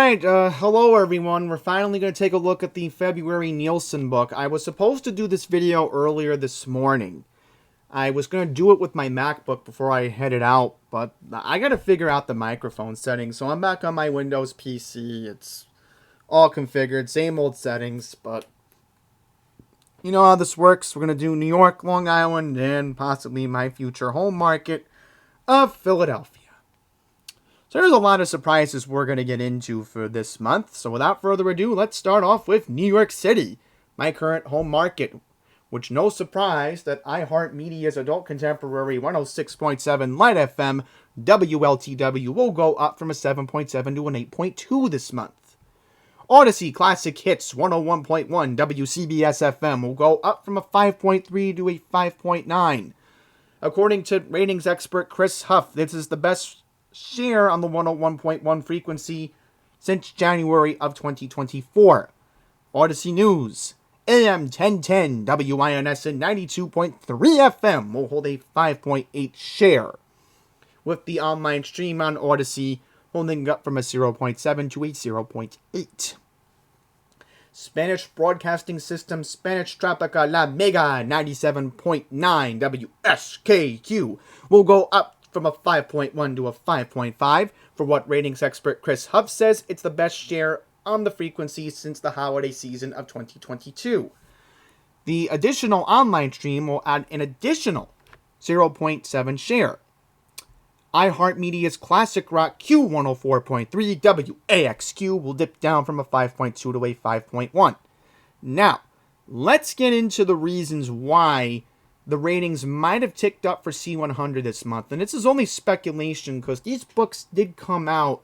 Alright, hello everyone. We're finally going to take a look at the February Nielsen book. I was supposed to do this video earlier this morning. I was going to do it with my MacBook before I headed out, but I got to figure out the microphone settings, so I'm back on my Windows PC. It's all configured, same old settings, but you know how this works. We're going to do New York, Long Island, and possibly my future home market of Philadelphia. So there's a lot of surprises we're going to get into for this month. So without further ado, let's start off with New York City, my current home market, which no surprise that iHeartMedia's adult contemporary 106.7 Light FM WLTW will go up from a 7.7 to an 8.2 this month. Odyssey Classic Hits 101.1 WCBS FM will go up from a 5.3 to a 5.9. According to ratings expert Chris Huff, this is the best share on the 101.1 frequency since January of 2024. Odyssey News, AM 1010 WINS and 92.3 FM will hold a 5.8 share, with the online stream on Odyssey holding up from a 0.7 to a 0.8. Spanish Broadcasting System Spanish Tropica La Mega 97.9 WSKQ will go up from a 5.1 to a 5.5. For what ratings expert Chris Huff says, it's the best share on the frequency since the holiday season of 2022. The additional online stream will add an additional 0.7 share. iHeartMedia's Classic Rock Q104.3 WAXQ will dip down from a 5.2 to a 5.1. Now, let's get into the reasons why the ratings might have ticked up for C100 this month. And this is only speculation because these books did come out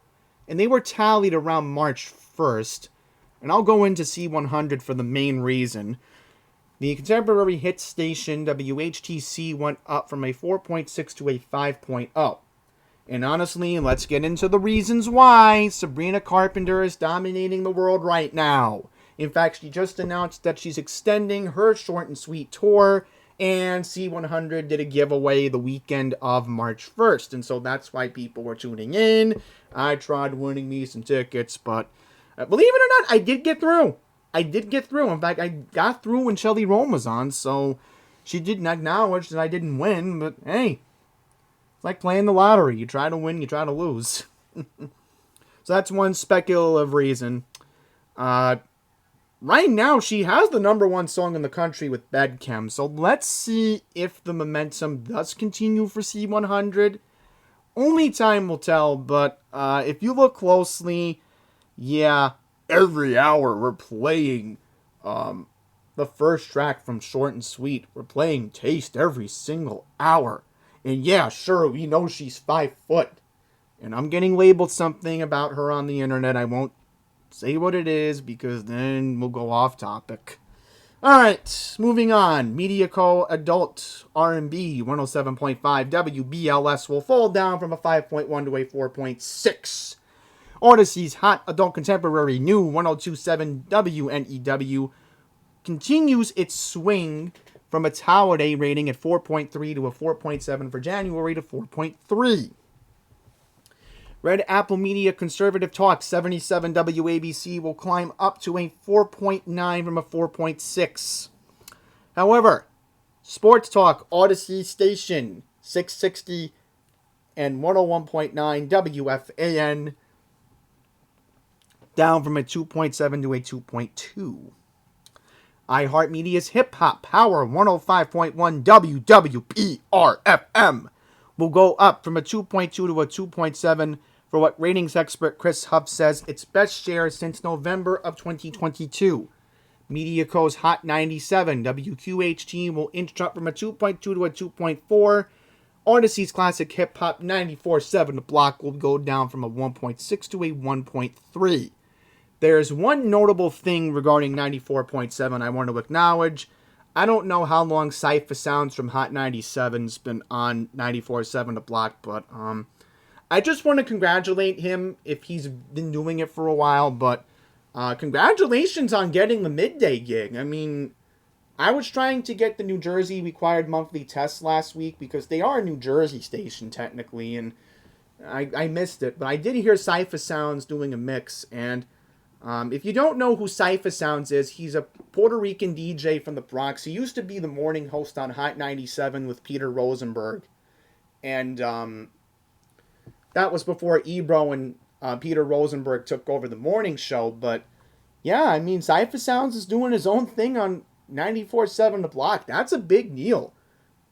and they were tallied around March 1st. And I'll go into C100 for the main reason. The contemporary hit station WHTC went up from a 4.6 to a 5.0. And honestly, let's get into the reasons why Sabrina Carpenter is dominating the world right now. In fact, she just announced that she's extending her short and sweet tour, and C100 did a giveaway the weekend of March 1st. And so that's why people were tuning in. I tried winning me some tickets, but believe it or not, I did get through. In fact, I got through when Shelley Rome was on, so she didn't acknowledge that I didn't win. But hey, it's like playing the lottery. You try to win, you try to lose. So that's one speculative reason. Right now, she has the number one song in the country with Bad Chem. So let's see if the momentum does continue for C100. Only time will tell, but if you look closely, yeah, every hour we're playing the first track from Short and Sweet. We're playing Taste every single hour. And yeah, sure, we know she's 5 foot. And I'm getting labeled something about her on the internet. I won't say what it is because then we'll go off topic. Alright, moving on. Mediaco Adult R&B 107.5 WBLS will fall down from a 5.1 to a 4.6. Odyssey's Hot Adult Contemporary New 102.7 WNEW continues its swing from its holiday rating at 4.3 to a 4.7 for January to 4.3. Red Apple Media Conservative Talk 77 WABC will climb up to a 4.9 from a 4.6. However, Sports Talk Odyssey Station 660 and 101.9 WFAN down from a 2.7 to a 2.2. iHeartMedia's Hip Hop Power 105.1 WWPR-FM will go up from a 2.2 to a 2.7 for what ratings expert Chris Huff says its best share since November of 2022. Mediaco's Hot 97 WQHT will inch up from a 2.2 to a 2.4. Odyssey's Classic Hip Hop 94.7 The Block will go down from a 1.6 to a 1.3. There's one notable thing regarding 94.7 I want to acknowledge. I don't know how long Cypher Sounds from Hot 97's been on 94.7 The Block, but I just want to congratulate him if he's been doing it for a while, but congratulations on getting the midday gig. I mean, I was trying to get the New Jersey required monthly tests last week because they are a New Jersey station technically, and I missed it, but I did hear Cypher Sounds doing a mix. And if you don't know who Cypher Sounds is, he's a Puerto Rican DJ from the Bronx. He used to be the morning host on Hot 97 with Peter Rosenberg. And that was before Ebro and Peter Rosenberg took over the morning show. But yeah, I mean, Cypher Sounds is doing his own thing on 94.7 The Block. That's a big deal.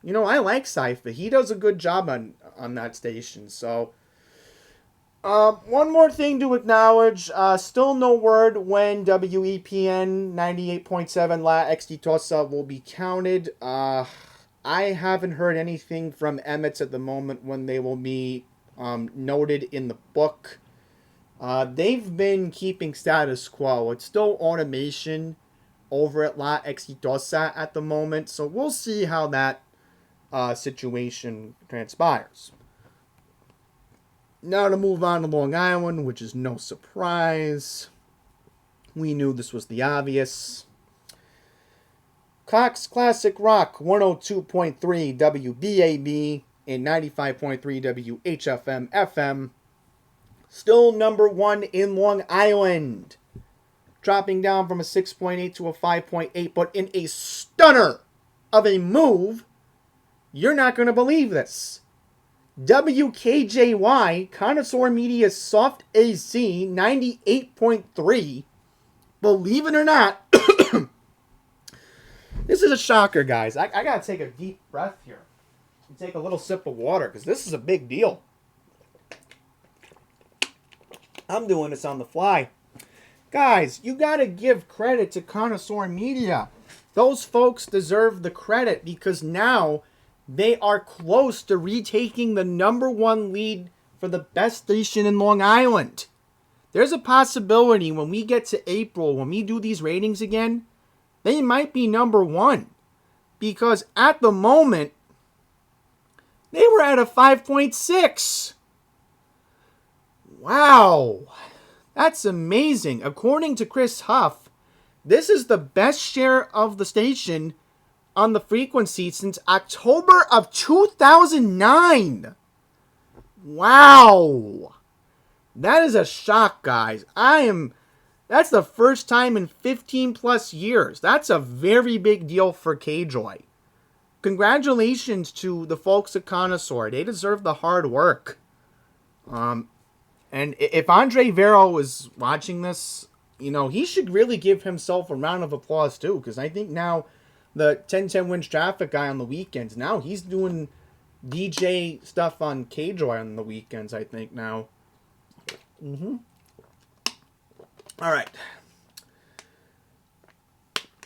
You know, I like Cypher. He does a good job on that station. So, one more thing to acknowledge. Still no word when WEPN 98.7 La Exitosa will be counted. I haven't heard anything from Emmets at the moment when they will be noted in the book. They've been keeping status quo. It's still automation over at La Exitosa at the moment. So we'll see how that situation transpires. Now to move on to Long Island, which is no surprise. We knew this was the obvious. Cox Classic Rock 102.3 WBAB and 95.3 WHFM FM. Still number one in Long Island. Dropping down from a 6.8 to a 5.8, but in a stunner of a move. You're not going to believe this. WKJY, Connoisseur Media's Soft AC 98.3. Believe it or not, this is a shocker, guys. I got to take a deep breath here and take a little sip of water because this is a big deal. I'm doing this on the fly. Guys, you got to give credit to Connoisseur Media. Those folks deserve the credit because now they are close to retaking the number one lead for the best station in Long Island. There's a possibility when we get to April, when we do these ratings again, they might be number one. Because at the moment, they were at a 5.6. Wow. That's amazing. According to Chris Huff, this is the best share of the station on the frequency since October of 2009. Wow. That is a shock, guys. That's the first time in 15 plus years. That's a very big deal for KJoy. Congratulations to the folks at Connoisseur. They deserve the hard work. And if Andre Vero is watching this, you know, he should really give himself a round of applause too, because I think now the 1010 Wins Traffic guy on the weekends, now he's doing DJ stuff on KJoy on the weekends, I think now. All right.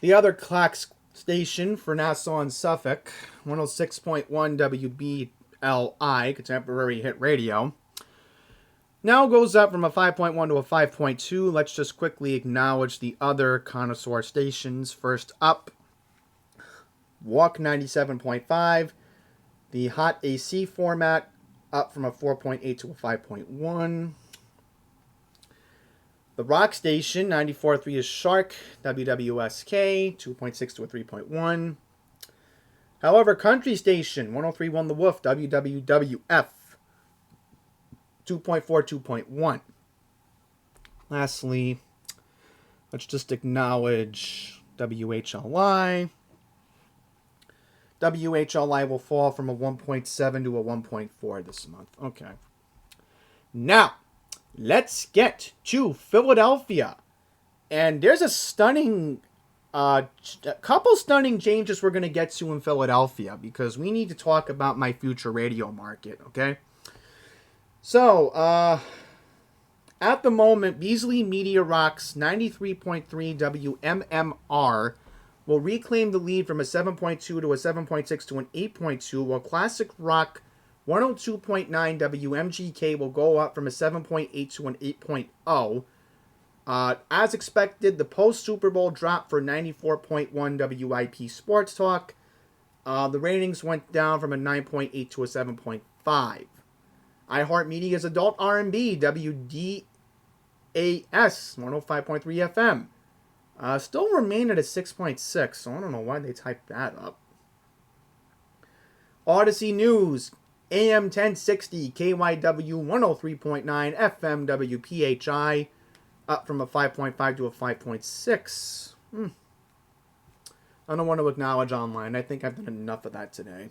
The other Clax station for Nassau and Suffolk, 106.1 WBLI, Contemporary Hit Radio, now goes up from a 5.1 to a 5.2. Let's just quickly acknowledge the other Connoisseur stations. First up, Walk 97.5. The Hot AC format up from a 4.8 to a 5.1. The Rock Station 94.3 is Shark, WWSK 2.6 to a 3.1. However, Country Station 103.1 The Wolf, WWWF 2.4, 2.1. Lastly, let's just acknowledge WHLI. WHLI will fall from a 1.7 to a 1.4 this month. Okay. Now, let's get to Philadelphia. And there's a couple stunning changes we're going to get to in Philadelphia because we need to talk about my future radio market, okay? So, at the moment, Beasley Media Rocks 93.3 WMMR will reclaim the lead from a 7.2 to a 7.6 to an 8.2, while Classic Rock 102.9 WMGK will go up from a 7.8 to an 8.0. As expected, the post-Super Bowl drop for 94.1 WIP Sports Talk. The ratings went down from a 9.8 to a 7.5. iHeartMedia's Adult R&B, WDAS 105.3 FM. Still remain at a 6.6, so I don't know why they typed that up. Odyssey News AM 1060, KYW 103.9, FM WPHI, up from a 5.5 to a 5.6. I don't want to acknowledge online. I think I've done enough of that today.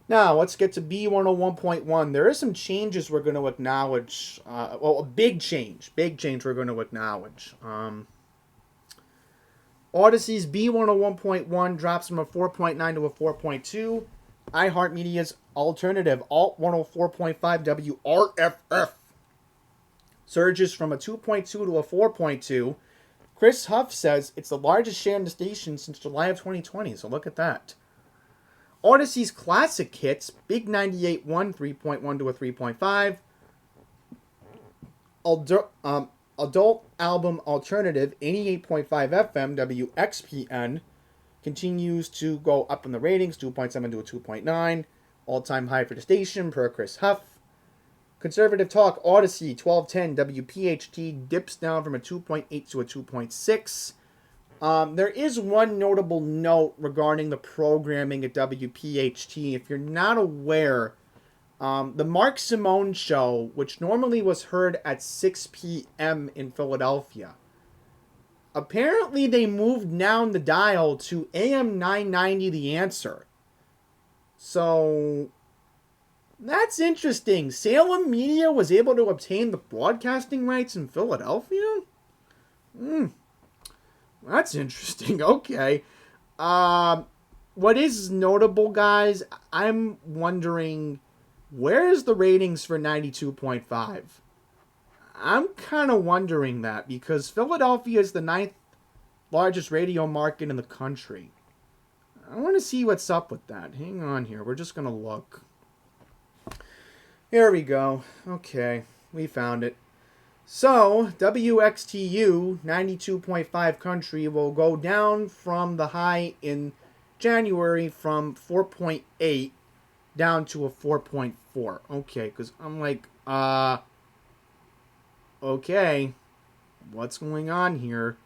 Now, let's get to B101.1. There are some changes we're going to acknowledge. Well, a big change. Big change we're going to acknowledge. Odyssey's B101.1 drops from a 4.9 to a 4.2. iHeartMedia's alternative Alt 104.5 WRFF surges from a 2.2 to a 4.2. Chris Huff says it's the largest share in the station since July of 2020, so look at that. Odyssey's classic hits, Big 98.1, 3.1 to a 3.5. Adult Album Alternative, 88.5 FM, WXPN, continues to go up in the ratings, 2.7 to a 2.9. All-time high for the station, per Chris Huff. Conservative Talk Odyssey, 1210, WPHT, dips down from a 2.8 to a 2.6. There is one notable note regarding the programming at WPHT. If you're not aware, the Mark Simone show, which normally was heard at 6 p.m. in Philadelphia, apparently they moved down the dial to AM 990 The Answer. So, that's interesting. Salem Media was able to obtain the broadcasting rights in Philadelphia? That's interesting. Okay. What is notable, guys, I'm wondering, where's the ratings for 92.5? I'm kind of wondering that, because Philadelphia is the 9th largest radio market in the country. I want to see what's up with that. Hang on here. We're just going to look. Here we go. Okay. We found it. So, WXTU 92.5 country will go down from the high in January from 4.8 down to a 4.4. Okay, because I'm like, okay, what's going on here?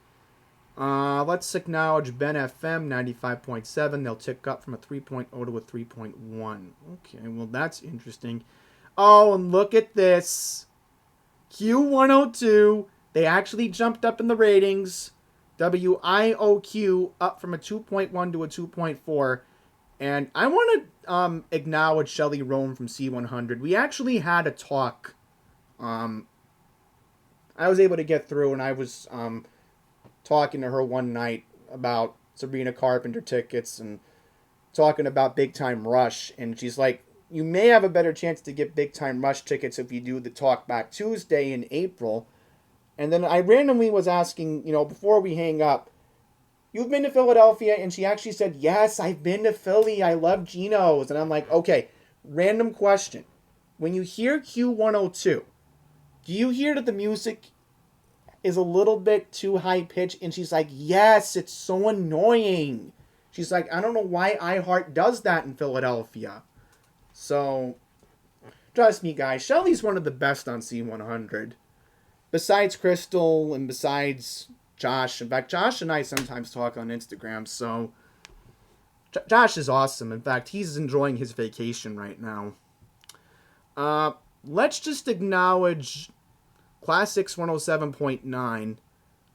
Let's acknowledge Ben FM 95.7. They'll tick up from a 3.0 to a 3.1. Okay, well, that's interesting. Oh, and look at this. Q102, they actually jumped up in the ratings. WIOQ up from a 2.1 to a 2.4. And I want to acknowledge Shelley Rome from C100. We actually had a talk. I was able to get through, and I was talking to her one night about Sabrina Carpenter tickets and talking about Big Time Rush. And she's like, you may have a better chance to get Big Time Rush tickets if you do the Talk Back Tuesday in April. And then I randomly was asking, before we hang up, you've been to Philadelphia? And she actually said, yes, I've been to Philly. I love Geno's. And I'm like, okay, random question. When you hear Q102, do you hear that the music is a little bit too high pitched? And she's like, yes, it's so annoying. She's like, I don't know why iHeart does that in Philadelphia. So, trust me, guys, Shelley's one of the best on C100. Besides Crystal and besides Josh. In fact, Josh and I sometimes talk on Instagram, so Josh is awesome. In fact, he's enjoying his vacation right now. Let's just acknowledge Classics 107.9.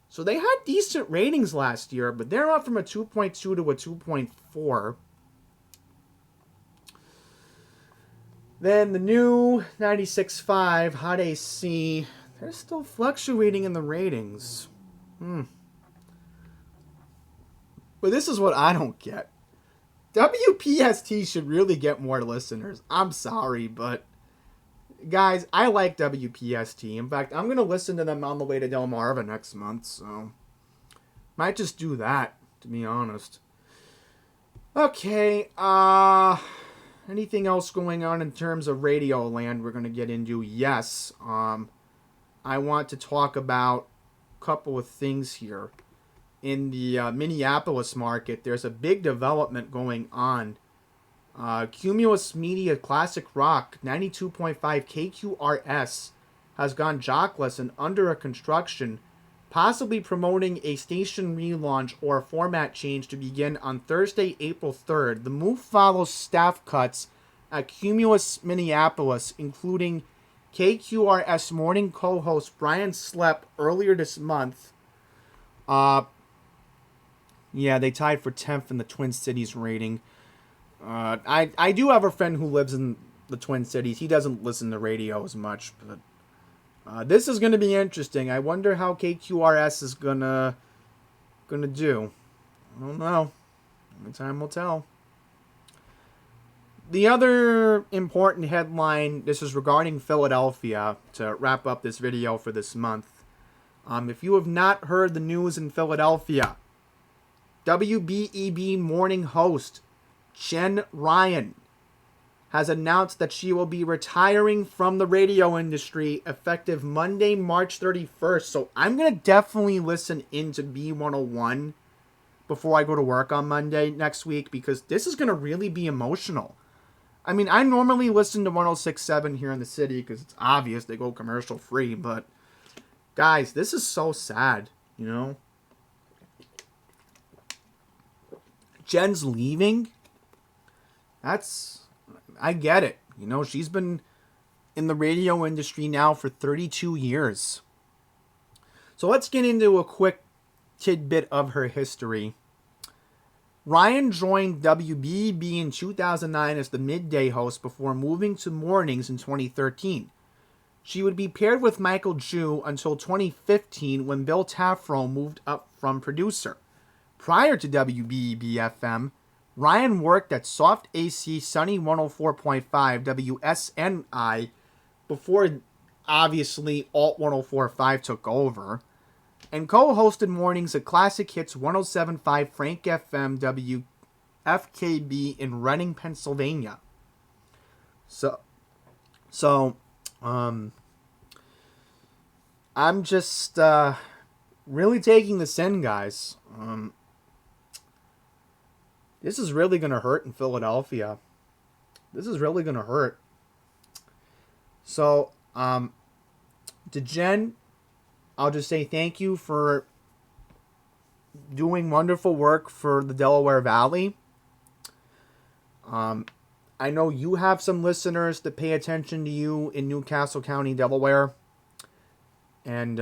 So they had decent ratings last year, but they're up from a 2.2 to a 2.4. Then the new 96.5 Hot AC, they're still fluctuating in the ratings. But this is what I don't get. WPST should really get more listeners. I'm sorry, but guys, I like WPST. In fact, I'm going to listen to them on the way to Delmarva next month, so might just do that, to be honest. Okay, anything else going on in terms of Radio Land we're going to get into? Yes. I want to talk about a couple of things here. In the Minneapolis market, there's a big development going on. Cumulus Media Classic Rock 92.5 KQRS has gone jockless and under a construction, possibly promoting a station relaunch or a format change to begin on Thursday, April 3rd. The move follows staff cuts at Cumulus, Minneapolis, including KQRS morning co-host Brian Slepp earlier this month. Yeah, they tied for 10th in the Twin Cities rating. I do have a friend who lives in the Twin Cities. He doesn't listen to radio as much, but this is going to be interesting. I wonder how KQRS is gonna do. I don't know. Only time will tell. The other important headline, this is regarding Philadelphia, to wrap up this video for this month. If you have not heard the news in Philadelphia, WBEB morning host Jen Ryan has announced that she will be retiring from the radio industry effective Monday, March 31st. So I'm going to definitely listen into B101 before I go to work on Monday next week, because this is going to really be emotional. I mean, I normally listen to 106.7 here in the city because it's obvious they go commercial free, but guys, this is so sad, you know? Jen's leaving. I get it. You know, she's been in the radio industry now for 32 years. So let's get into a quick tidbit of her history. Ryan joined WBEB in 2009 as the midday host before moving to mornings in 2013. She would be paired with Michael Jew until 2015 when Bill Tafro moved up from producer. Prior to WBEB-FM, Ryan worked at Soft AC Sunny 104.5 WSNI before, obviously, Alt 104.5 took over, and co-hosted mornings at Classic Hits 107.5 Frank FM WFKB in Reading, Pennsylvania. So I'm just really taking this in, guys. This is really going to hurt in Philadelphia. This is really going to hurt. So, to Jen, I'll just say thank you for doing wonderful work for the Delaware Valley. I know you have some listeners that pay attention to you in Newcastle County, Delaware. And,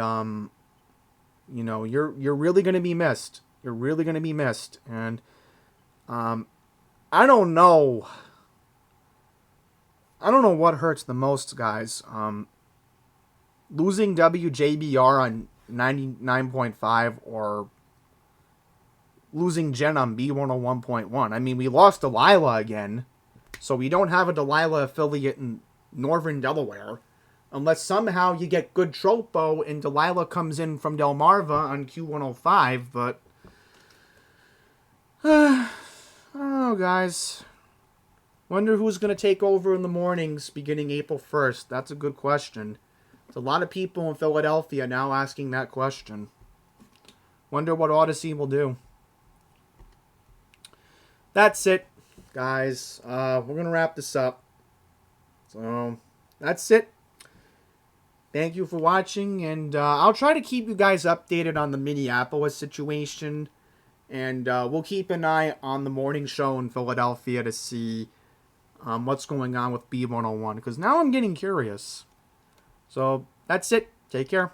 you know, you're really going to be missed. You're really going to be missed. And I don't know. I don't know what hurts the most, guys. Losing WJBR on 99.5 or losing Jen on B101.1. I mean, we lost Delilah again, so we don't have a Delilah affiliate in Northern Delaware. Unless somehow you get good Tropo and Delilah comes in from Delmarva on Q105, but I don't know, guys. Wonder who's going to take over in the mornings beginning April 1st. That's a good question. There's a lot of people in Philadelphia now asking that question. Wonder what Odyssey will do. That's it, guys. We're going to wrap this up. So, that's it. Thank you for watching, and I'll try to keep you guys updated on the Minneapolis situation. And we'll keep an eye on the morning show in Philadelphia to see what's going on with B101, because now I'm getting curious. So, that's it. Take care.